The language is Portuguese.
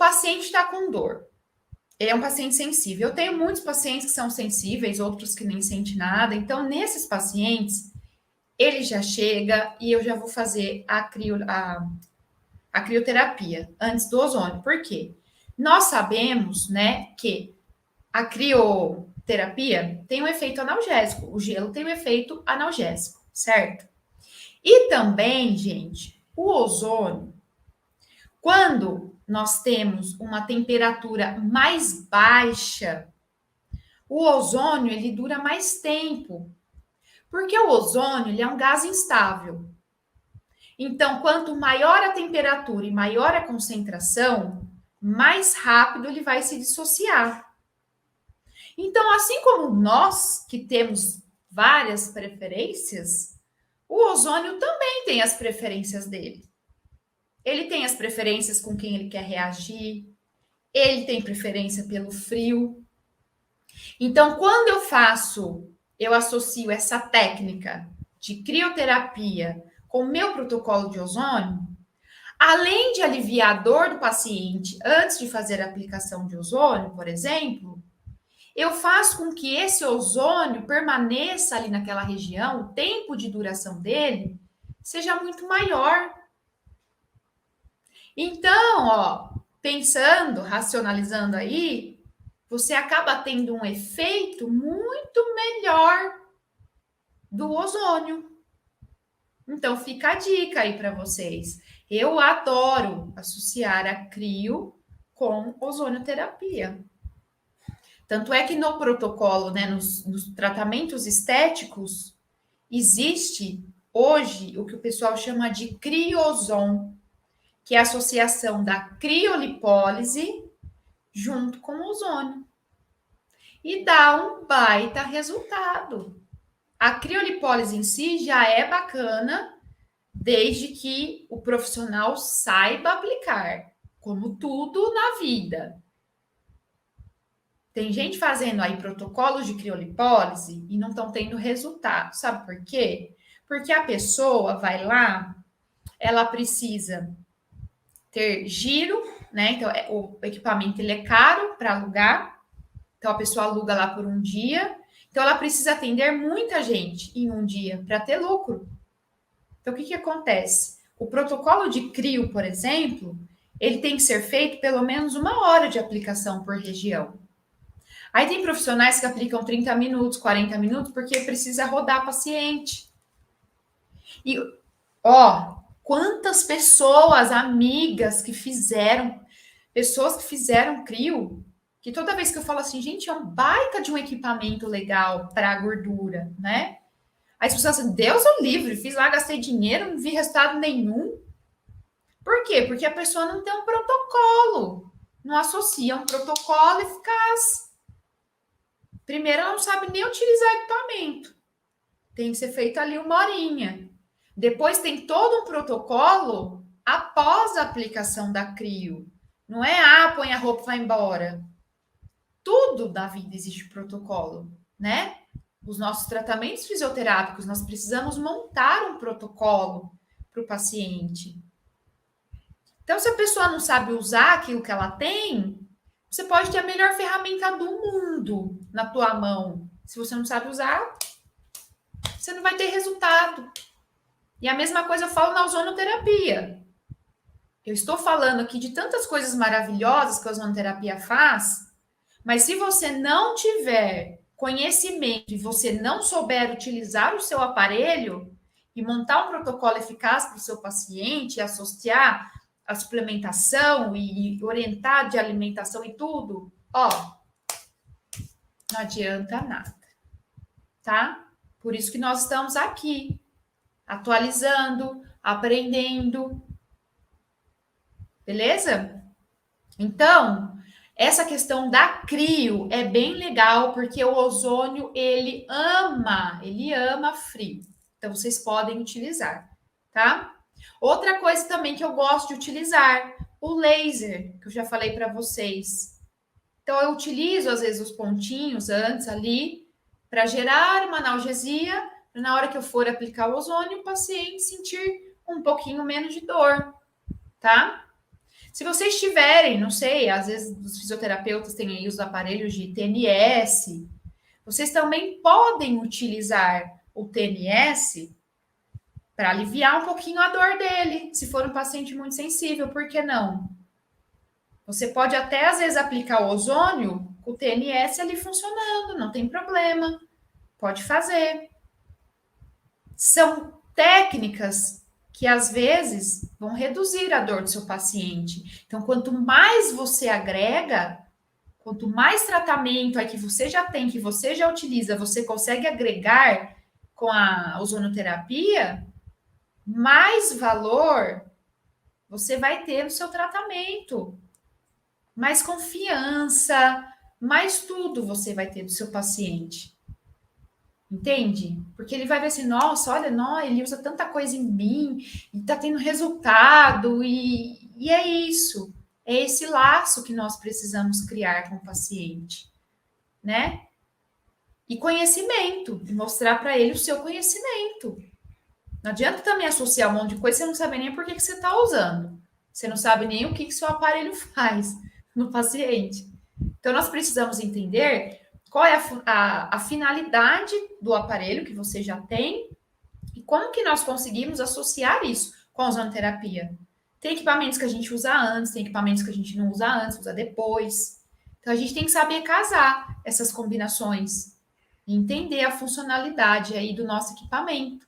paciente está com dor. Ele é um paciente sensível. Eu tenho muitos pacientes que são sensíveis, outros que nem sentem nada. Então, nesses pacientes, ele já chega e eu já vou fazer a crioterapia antes do ozônio. Por quê? Nós sabemos, né, que a crioterapia tem um efeito analgésico. O gelo tem um efeito analgésico, certo? E também, gente, o ozônio, quando nós temos uma temperatura mais baixa, o ozônio ele dura mais tempo. Porque o ozônio ele é um gás instável. Então, quanto maior a temperatura e maior a concentração, mais rápido ele vai se dissociar. Então, assim como nós que temos várias preferências, o ozônio também tem as preferências dele. Ele tem as preferências com quem ele quer reagir, ele tem preferência pelo frio. Então, quando eu associo essa técnica de crioterapia com o meu protocolo de ozônio, além de aliviar a dor do paciente antes de fazer a aplicação de ozônio, por exemplo, eu faço com que esse ozônio permaneça ali naquela região, o tempo de duração dele seja muito maior. Então, ó, pensando, racionalizando aí, você acaba tendo um efeito muito melhor do ozônio. Então, fica a dica aí para vocês. Eu adoro associar a crio com ozonioterapia. Tanto é que no protocolo, né, nos tratamentos estéticos, existe hoje o que o pessoal chama de criozon, que é a associação da criolipólise junto com o ozônio. E dá um baita resultado. A criolipólise em si já é bacana, desde que o profissional saiba aplicar, como tudo na vida. Tem gente fazendo aí protocolos de criolipólise e não estão tendo resultado. Sabe por quê? Porque a pessoa vai lá, ela precisa ter giro, né? Então, o equipamento ele é caro para alugar. Então, a pessoa aluga lá por um dia. Então, ela precisa atender muita gente em um dia para ter lucro. Então, o que acontece? O protocolo de crio, por exemplo, ele tem que ser feito pelo menos 1 hora de aplicação por região. Aí tem profissionais que aplicam 30 minutos, 40 minutos, porque precisa rodar paciente. E, ó, quantas pessoas, amigas pessoas que fizeram crio, que toda vez que eu falo assim, gente, é um baita de um equipamento legal para gordura, né? Aí as pessoas assim, Deus o livre, fiz lá, gastei dinheiro, não vi resultado nenhum. Por quê? Porque a pessoa não tem um protocolo, não associa um protocolo eficaz. Primeiro, ela não sabe nem utilizar equipamento. Tem que ser feito ali 1 horinha. Depois tem todo um protocolo após a aplicação da crio. Não é, põe a roupa e vai embora. Tudo da vida existe protocolo, né? Os nossos tratamentos fisioterápicos, nós precisamos montar um protocolo para o paciente. Então, se a pessoa não sabe usar aquilo que ela tem, você pode ter a melhor ferramenta do mundo na tua mão. Se você não sabe usar, você não vai ter resultado. E a mesma coisa eu falo na ozonoterapia. Eu estou falando aqui de tantas coisas maravilhosas que a ozonoterapia faz, mas se você não tiver conhecimento e você não souber utilizar o seu aparelho e montar um protocolo eficaz para o seu paciente, associar a suplementação e orientar de alimentação e tudo, ó, não adianta nada, tá? Por isso que nós estamos aqui, atualizando, aprendendo, beleza? Então, essa questão da crio é bem legal, porque o ozônio, ele ama frio. Então, vocês podem utilizar, tá? Outra coisa também que eu gosto de utilizar, o laser, que eu já falei para vocês. Então, eu utilizo, às vezes, os pontinhos antes ali, para gerar uma analgesia, para na hora que eu for aplicar o ozônio, o paciente sentir um pouquinho menos de dor, tá? Se vocês tiverem, não sei, às vezes os fisioterapeutas têm aí os aparelhos de TNS, vocês também podem utilizar o TNS para aliviar um pouquinho a dor dele, se for um paciente muito sensível, por que não? Você pode até, às vezes, aplicar o ozônio com o TNS ali funcionando, não tem problema. Pode fazer. São técnicas que, às vezes, vão reduzir a dor do seu paciente. Então, quanto mais você agrega, quanto mais tratamento aí que você já tem, que você já utiliza, você consegue agregar com a ozonoterapia, mais valor você vai ter no seu tratamento, mais confiança, mais tudo você vai ter do seu paciente. Entende? Porque ele vai ver assim, nossa, olha, não, ele usa tanta coisa em mim, e tá tendo resultado, e é isso. É esse laço que nós precisamos criar com o paciente, né? E conhecimento, e mostrar para ele o seu conhecimento. Não adianta também associar um monte de coisa, você não sabe nem por que você está usando. Você não sabe nem o que seu aparelho faz no paciente. Então, nós precisamos entender qual é a finalidade do aparelho que você já tem e como que nós conseguimos associar isso com a ozonoterapia. Tem equipamentos que a gente usa antes, tem equipamentos que a gente não usa antes, usa depois. Então, a gente tem que saber casar essas combinações e entender a funcionalidade aí do nosso equipamento.